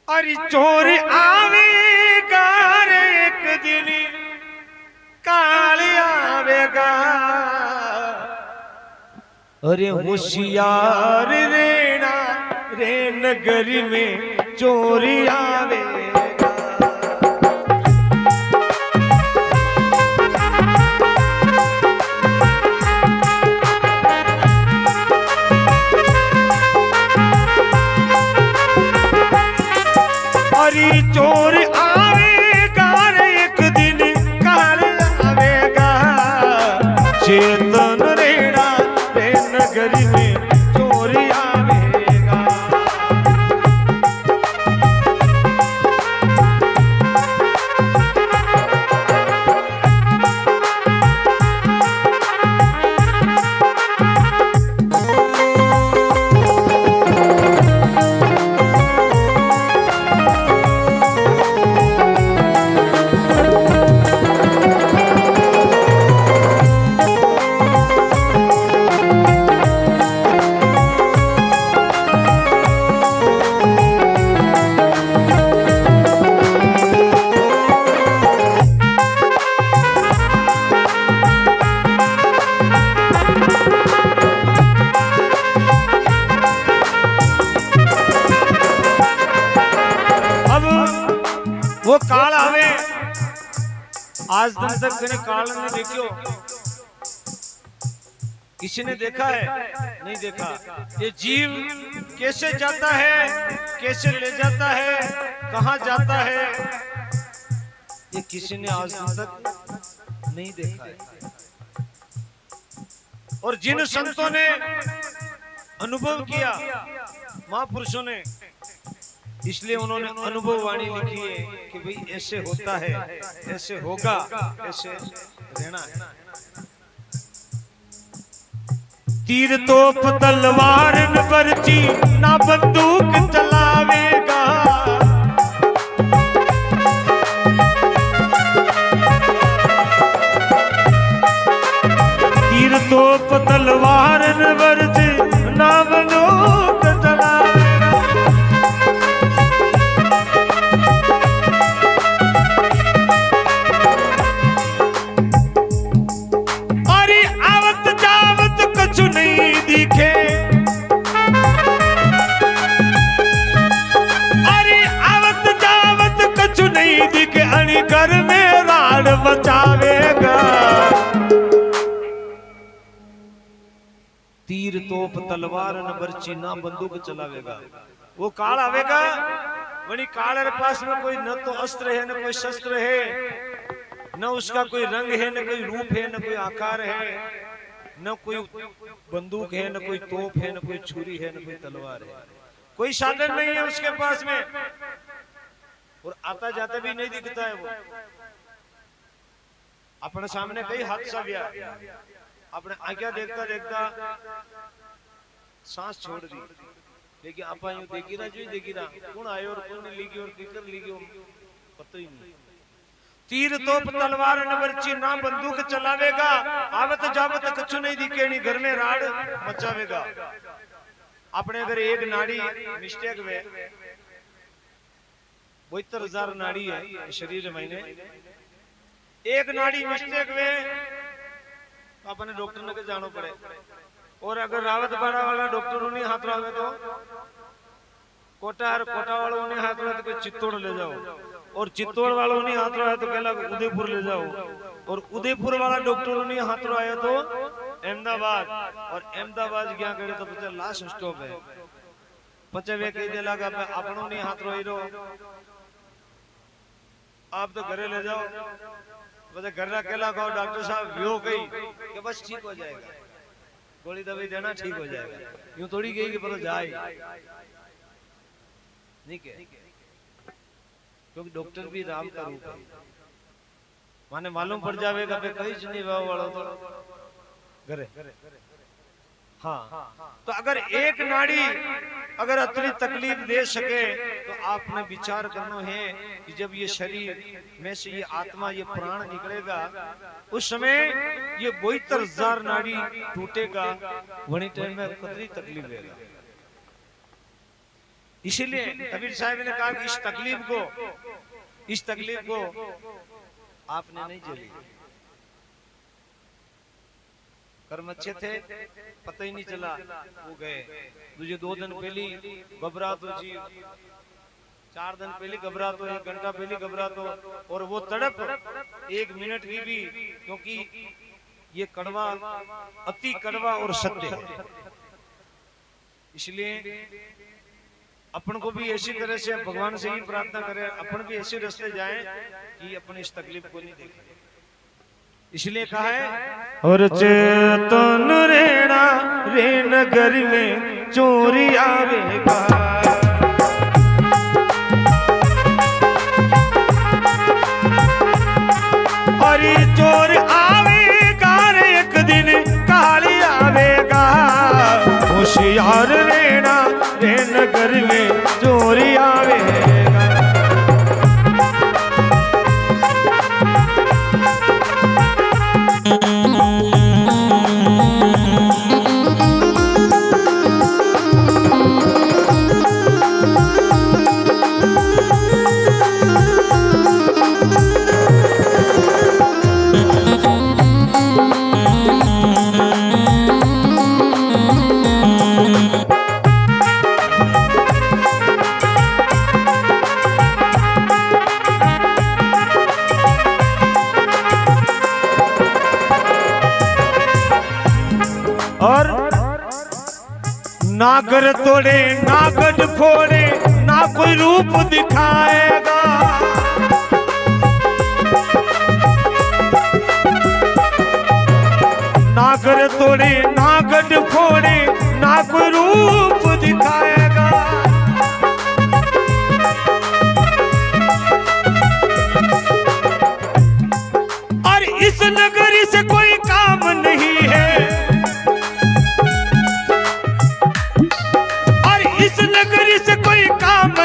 अरे चोर आवेगा रे एक दिन काल आवेगा। अरे होशियार रेना रे नगर में चोरी आवेगा। अरे चोर आवेगा रे एक दिन काल आवेगा। चेतन रेना रे नगर में चोरी आवेगा। वो काल आवे आज दिन तक मैंने काल नहीं देखियो। किसी ने देखा है? नहीं देखा। ये जीव कैसे जाता है, कैसे ले जाता है, कहां जाता है, ये किसी ने आज दिन तक नहीं देखा है। और जिन संतों ने अनुभव किया, महापुरुषों ने, इसलिए उन्होंने अनुभव वाणी लिखी है कि भाई ऐसे होता है, ऐसे होगा, ऐसे रहना है। तीर तोप तलवार न बरछी ना बंदूक चलावेगा। तीर तोप तलवार न बरछी ना बंदूक चलावेगा। घर में राड़ मचावेगा। तीर तोप तलवार न बरछी ना बंदूक चलावेगा। वो काल आवेगा, वही काल के पास में कोई न तो अस्त्र है, न कोई शस्त्र है, न उसका कोई रंग है, न कोई रूप है, न कोई आकार है, न कोई बंदूक है, न कोई तोप है, न कोई छुरी है, न कोई तलवार है। कोई साधन नहीं है उसके पास में, और आता जाता भी नहीं दिखता है। वो अपने सामने कई हादसा गया, अपने आज्ञा देखता देखता सांस छोड़ दी, लेकिन आप यूं देखी रहा कौन आयो और कौन लीगी और किकर लीगी पता ही नहीं। तीर तोप तलवार न बरछी ना बंदूक चलावेगा। आवत जावत कछु नहीं दिखेनी, घर में राड़ मचावेगा। अपने अगर एक नाड़ी मिस्टेक में 72,000 नाड़ी है शरीर महीने, एक नाड़ी मिस्टेक में अपने डॉक्टर ने के जानो पड़े। और अगर रावत बाड़ा वाला डॉक्टर नहीं हाथ रहे तो कोटा वालों ने हाथ रहे तो कोई चित्तौड़ ले जाओ, और चित्तौड़ वालों ने हाथ रहे तो कहला उदयपुर ले जाओ, और उदयपुर वाला डॉक्टर ने हाथ रहे तो अहमदाबाद, और अहमदाबाद क्या करे तो पचा लास्ट स्टॉप है। पचा वे कही दे लगा अपनों ने हाथ रो आप तो घरे ले जाओ। बस घर अकेला कहो डॉक्टर साहब यो गई कि बस ठीक हो जाएगा, गोली दवाई देना ठीक हो जाएगा। यूं थोड़ी गई कि पता जाए नहीं के, क्योंकि डॉक्टर भी राम का रूप है। माने मालूम पड़ जाएगा कि कहीं नहीं वाला तो घरे। हाँ, तो अगर एक नाड़ी अगर अतरी तकलीफ दे सके तो आपने विचार करना है कि जब ये शरीर में से ये आत्मा ये प्राण निकलेगा उस समय ये 72,000 नाड़ी टूटेगा, वही टाइम में कतरी तकलीफ देगा। इसीलिए कबीर साहब ने कहा कि इस तकलीफ को आपने नहीं झेली। कर्म अच्छे थे, पता ही नहीं चला, वो गए। तुझे 2 दिन पहले घबरा तो जी, 4 दिन पहले घबरा तो, 1 घंटा पहले घबरा तो, और वो तड़प 1 मिनट की भी, क्योंकि ये कड़वा, अति कड़वा और सत्य है। इसलिए अपन को भी ऐसी तरह से भगवान से ही प्रार्थना करें, अपन भी ऐसे रास्ते जाएं कि अपनी इस तकलीफ को नहीं देखें। इसलिए कहा है, और चेतन रेणा रे नगर में चोरी आवेगा, और चोर आवेगा रे एक दिन काली आवेगा। होशियार रेणा रे नगर में चोरी आवेगा। और नागर तोड़े नागद फोड़े ना कोई रूप दिखाएगा, नागर तोड़े नागद फोड़े ना कोई रूप दिखाएगा। और इस नगरी से कोई काम नहीं है,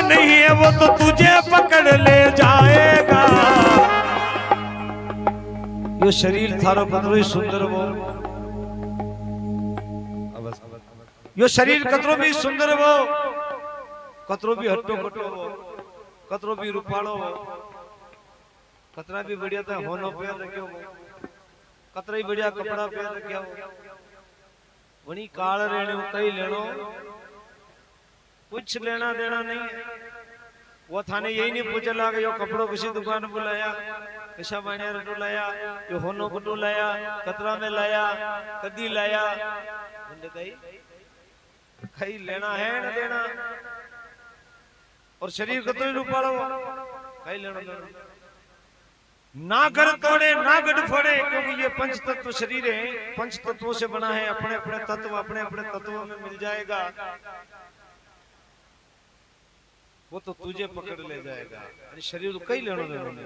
नहीं है, वो तो तुझे पकड़ ले जाएगा। यो शरीर थारो कतरो ही सुंदर वो, यो शरीर कतरो भी सुंदर वो, कतरो भी हट्टो कटो वो, कतरो भी रूपालो वो, कतरा भी बढ़िया था होनो पे रखियो वो, कतरा ही बढ़िया कपड़ा पे रखियो वो, वनी काल रेणो कई लेनो, कुछ लेना देना नहीं है। वो थाने यही नहीं पूछा लगा यो कपड़ों किसी दुकान पर लाया, कैसा बानिया रटो लाया, यो होनो कटो लाया, कतरा में लाया, कदी लाया, कहीं लेना है ना देना। और शरीर कतरो रूपालो कहीं लेना देना, ना घर तोड़े ना गढ़ फोड़े, क्योंकि ये पंच तत्व शरीर है, पंच तत्वों से बना है। अपने अपने तत्वों में मिल जाएगा, वो तो तुझे पकड़ ले जाएगा। शरीर कई लेनो देनो नहीं,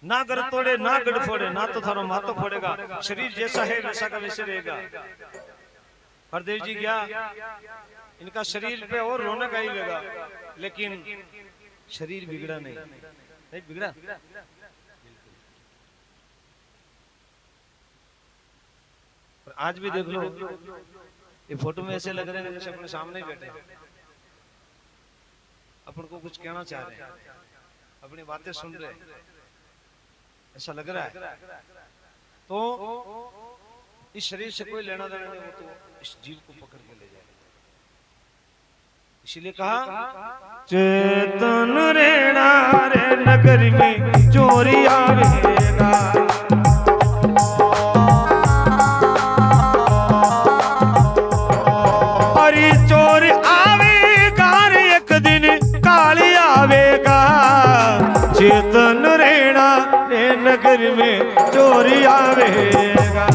ना घर तोड़े ना गढ़ फोड़े, ना तो थारो मातो फोड़ेगा। शरीर जैसा है वैसा का वैसे रहेगा। हरदेव जी क्या, इनका शरीर पे और रौनक आई लगा, लेकिन शरीर बिगड़ा नहीं बिगड़ा। आज भी देख लो, ये फोटो में ऐसे लग रहे हैं जैसे अपने सामने ही बैठे हैं, अपन को कुछ कहना चाह रहे हैं, अपनी बातें सुन रहे हैं, ऐसा लग रहा है। तो इस शरीर से कोई लेना देना नहीं, वो तो इस जीव को पकड़ के ले जाएगा। इसीलिए कहा, चेतन रेणा रे नगर में चोरी आवेगा, अरे चोर आवेगा रे एक दिन काली आवेगा। चेतन रेणा रे नगर में चोरी आवेगा।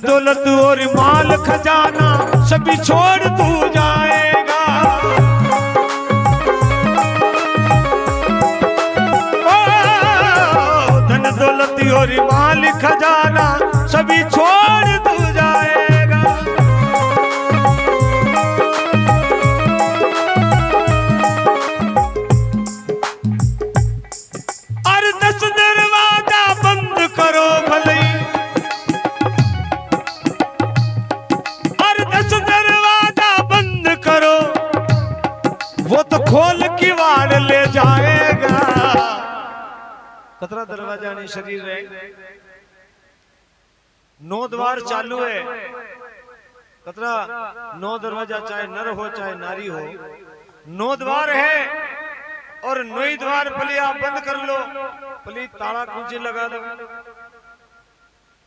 दौलत और माल खजाना सभी छोड़ तू जाएगा। ओ धन दौलत और माल खजाना सभी छोड़ तू जाएगा। और 10 दरवाजा बंद करो भले, और 10 दरवाजा बंद करो, वो तो खोल की वाड़ ले जाएगा। कतरा दरवाजा नहीं शरीर है, 9 द्वार चालू है। कतरा 9 दरवाजा, चाहे नर हो चाहे नारी हो, 9 द्वार है। और 9 द्वार भले आप बंद कर लो, भले ताला कुंजी लगा दो,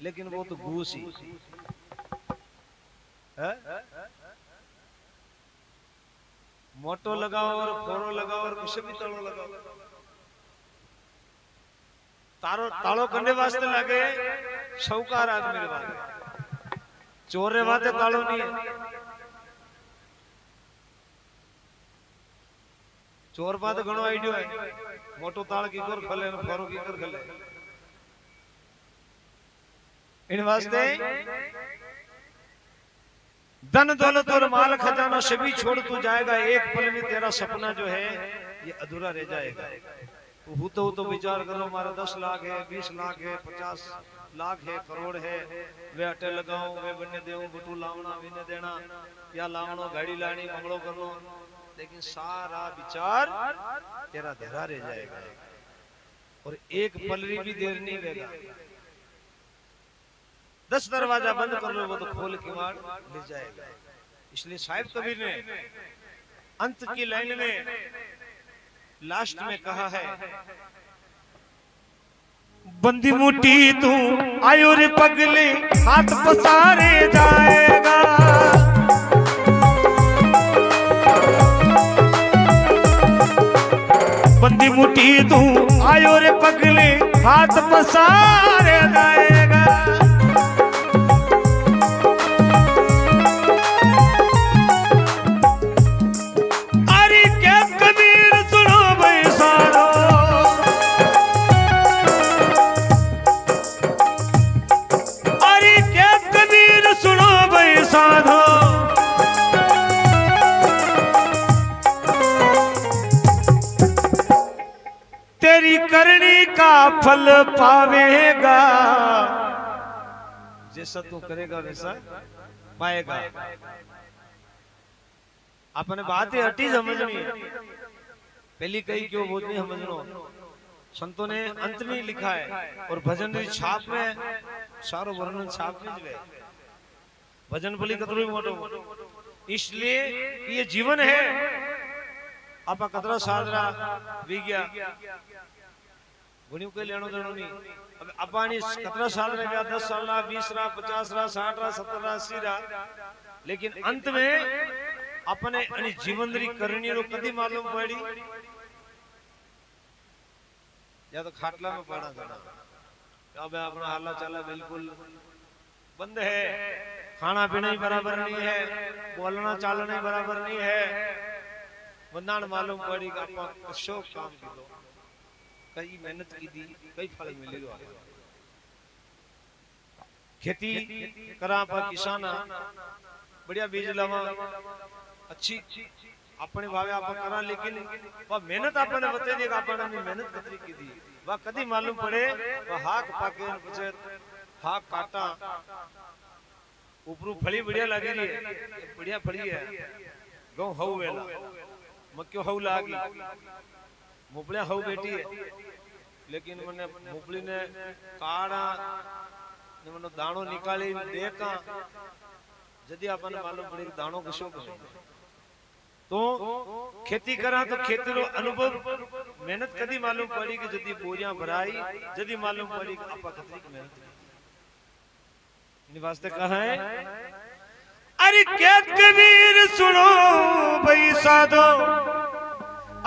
लेकिन वो तो घूस ही है। मोटो लगाओ और फोड़ो लगाओ और कुछ भी तालो लगाओ, तालो करने वास्ते लगे शौकार आदमी रे बात, चोर रे बाते तालो नहीं है। चोर बात घणो आइडियो है, मोटो ताल की कर खले न फोरो की कर खले। इन वास्ते धन दौलत और माल खजाना सभी छोड़ तू जाएगा, एक पल में तेरा सपना जो है ये अधूरा रह जाएगा। तो विचार करो, हमारा 10 लाख है, 20 लाख है, 50 लाख है, करोड़ है, वे अटे लगाओ, वे बन्ने देऊ, बटू लावना विने देना, या लावनो गाड़ी लानी मंगलो करनो, लेकिन सारा विचार तेरा धरा रह जाएगा और एक पलरी भी देर नहीं लेगा। 10 दरवाजा बंद कर लो, वो तो खोल के वाड़ ले जाएगा। इसलिए साहिब कबीर ने अंत की लाइन में लास्ट में कहा है, बंदी मुट्ठी तू आयो रे पगले हाथ पसारे जाएगा। बंदी मुट्ठी तू आयो रे पगले हाथ पसारे जाएगा। अरे क्या कबीर सुनो भाई सारो, अरे क्या कबीर सुनो भाई साधो, तेरी करनी का फल पावेगा। जैसा तू करेगा वैसा पाएगा। अपने बात ही हटी समझनी है, पहली कही क्यों बोझ नहीं समझनो। संतों ने अंत में लिखा है और भजन की छाप में सारो वर्णन छाप में गए। भजन भली कतरो मोटो, इसलिए ये जीवन है। आप कतरा साधरा विज्ञा घणियों के लेनो देनो नहीं। अब अपानी कतरा साल रह गया, 10 साल, 20, 50, 60, 70, 80, लेकिन अंत में अपने जीवन री करनी रो कदी मालूम पड़ी, या तो खाटला में पड़ा था। अब अपना हाला चाला बिल्कुल बंद है, खाना पीना ही बराबर नहीं है, बोलना चालना ही बराबर नहीं है। बंदा मालूम पड़ी कि आप कशो काम की कई मेहनत की दी, कई फल मिले। खेती करा पर किसान बढ़िया बीज लावा, अच्छी अपने भावे आप करा, लेकिन वह मेहनत आपने बता दी, आपने मेहनत कतरी की दी, वह कदी मालूम पड़े। वह हाक पाके पछे हाक काटा, ऊपरू फली बढ़िया लगी रही है, बढ़िया फली है। गौ हऊ वेला मक्यो हऊ लागी, मुपड़िया हऊ बेटी है, लेकिन मैंने मुपड़ी ने काड़ा ने मनो दाणो निकाली देखा, जदी आपने मालूम पड़े कि दाणो कशो कशो। तो खेती करा तो खेती रो अनुभव मेहनत कदी मालूम पड़ी कि जदी बोरियां भराई, जदी मालूम पड़ी कि आपा कतरी की मेहनत वास्ते कहा है। अरे क्या कबीर सुनो भाई साधो,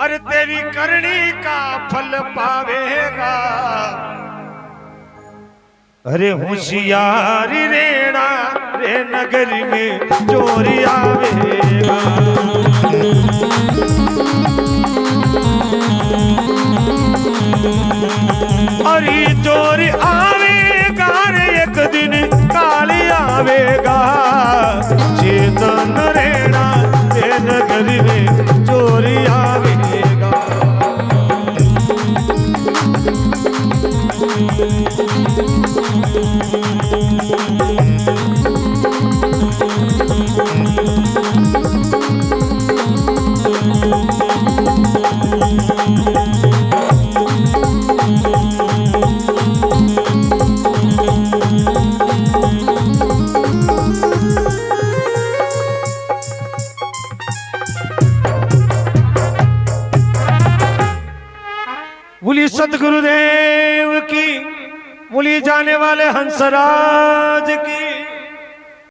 अरे तेरी करनी का फल पावेगा। अरे होशियारी रेणा रे नगरी में चोरी आवेगा। अरे चोरी आवेगा रे एक दिन काली आवेगा। चेतन रेणा रे नगरी में चोरी आवेगा। बोली सतगुरुदेव की, बोली जाने वाले हंसराज की।